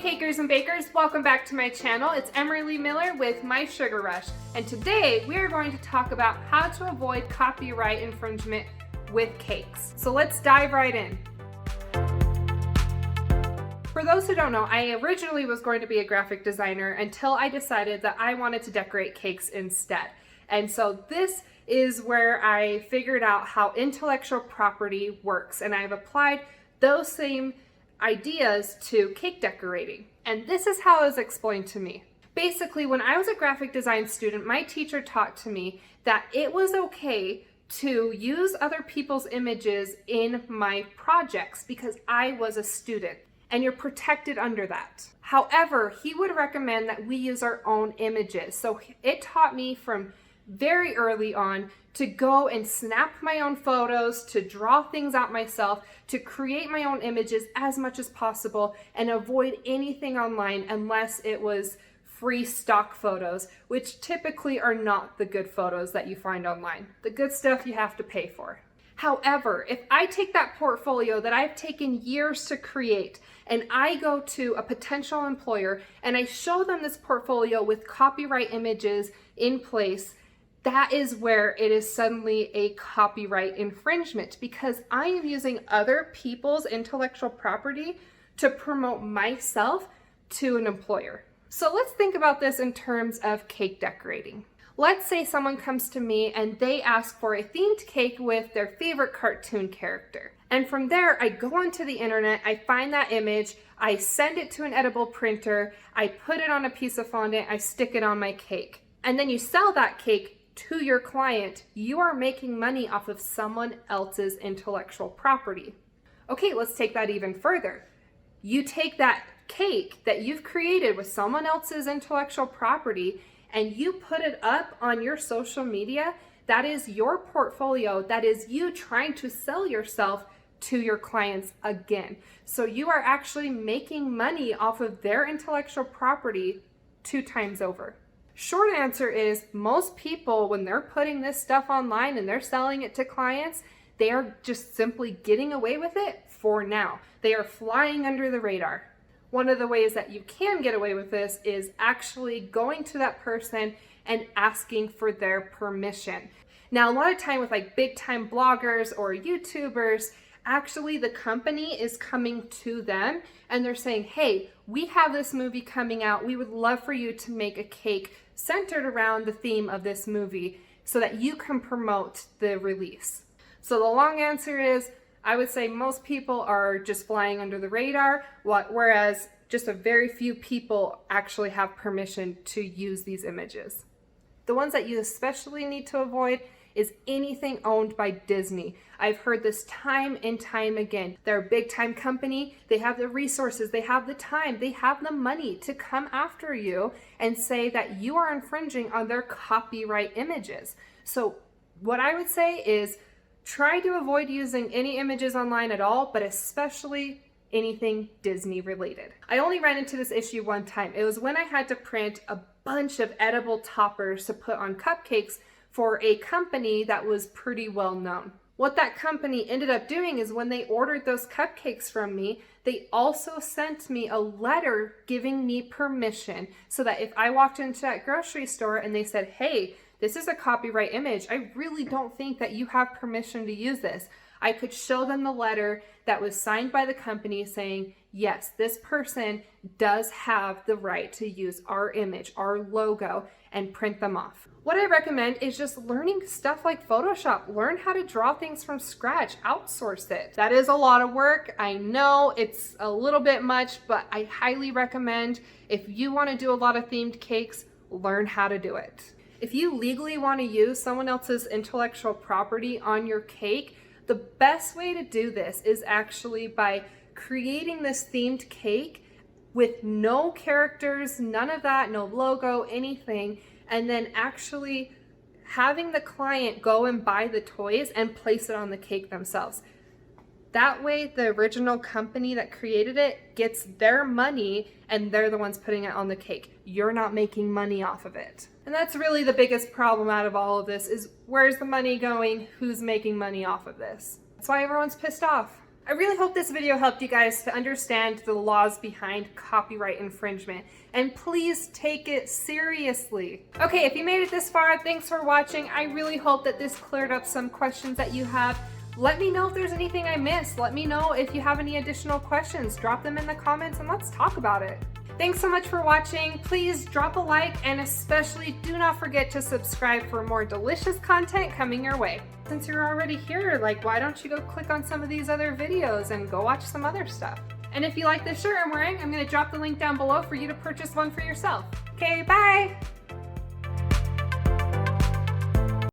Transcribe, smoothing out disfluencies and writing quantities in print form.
cakers and bakers, welcome back to my channel. It's Emery Miller with My Sugar Rush, and today we are going to talk about how to avoid copyright infringement with cakes. So let's dive right in. For those who don't know, I originally was going to be a graphic designer until I decided that I wanted to decorate cakes instead. And so this is where I figured out how intellectual property works, and I've applied those same ideas to cake decorating. And this is how it was explained to me. Basically, when I was a graphic design student, my teacher taught to me that it was okay to use other people's images in my projects because I was a student, and you're protected under that. However, he would recommend that we use our own images. So it taught me from very early on to go and snap my own photos, to draw things out myself, to create my own images as much as possible, and avoid anything online unless it was free stock photos, which typically are not the good photos that you find online. The good stuff you have to pay for. However, if I take that portfolio that I've taken years to create and I go to a potential employer and I show them this portfolio with copyright images in place, that is where it is suddenly a copyright infringement, because I am using other people's intellectual property to promote myself to an employer. So let's think about this in terms of cake decorating. Let's say someone comes to me and they ask for a themed cake with their favorite cartoon character. And from there, I go onto the internet, I find that image, I send it to an edible printer, I put it on a piece of fondant, I stick it on my cake. And then you sell that cake to your client. You are making money off of someone else's intellectual property. Okay, let's take that even further. You take that cake that you've created with someone else's intellectual property and you put it up on your social media. That is your portfolio. That is you trying to sell yourself to your clients again. So you are actually making money off of their intellectual property 2 times over. Short answer is most people, when they're putting this stuff online and they're selling it to clients, they are just simply getting away with it for now. They are flying under the radar. One of the ways that you can get away with this is actually going to that person and asking for their permission. Now, a lot of time with like big time bloggers or YouTubers, actually the company is coming to them and they're saying, hey, we have this movie coming out. We would love for you to make a cake centered around the theme of this movie so that you can promote the release. So the long answer is, I would say most people are just flying under the radar, whereas just a very few people actually have permission to use these images. The ones that you especially need to avoid is anything owned by Disney. I've heard this time and time again. They're a big time company. They have the resources, they have the time, they have the money to come after you and say that you are infringing on their copyright images. So what I would say is try to avoid using any images online at all, but especially anything Disney related. I only ran into this issue one time. It was when I had to print a bunch of edible toppers to put on cupcakes for a company that was pretty well known. What that company ended up doing is when they ordered those cupcakes from me, they also sent me a letter giving me permission so that if I walked into that grocery store and they said, hey, this is a copyright image, I really don't think that you have permission to use this, I could show them the letter that was signed by the company saying, yes, this person does have the right to use our image, our logo, and print them off. What I recommend is just learning stuff like Photoshop. Learn how to draw things from scratch, outsource it. That is a lot of work. I know it's a little bit much, but I highly recommend if you want to do a lot of themed cakes, learn how to do it. If you legally want to use someone else's intellectual property on your cake, the best way to do this is actually by creating this themed cake with no characters, none of that, no logo, anything, and then actually having the client go and buy the toys and place it on the cake themselves. That way, the original company that created it gets their money and they're the ones putting it on the cake. You're not making money off of it. And that's really the biggest problem out of all of this is where's the money going? Who's making money off of this? That's why everyone's pissed off. I really hope this video helped you guys to understand the laws behind copyright infringement, and please take it seriously. Okay, if you made it this far, thanks for watching. I really hope that this cleared up some questions that you have. Let me know if there's anything I missed. Let me know if you have any additional questions. Drop them in the comments and let's talk about it. Thanks so much for watching. Please drop a like, and especially do not forget to subscribe for more delicious content coming your way. Since you're already here, like, why don't you go click on some of these other videos and go watch some other stuff? And if you like this shirt I'm wearing, I'm going to drop the link down below for you to purchase one for yourself. Okay, bye!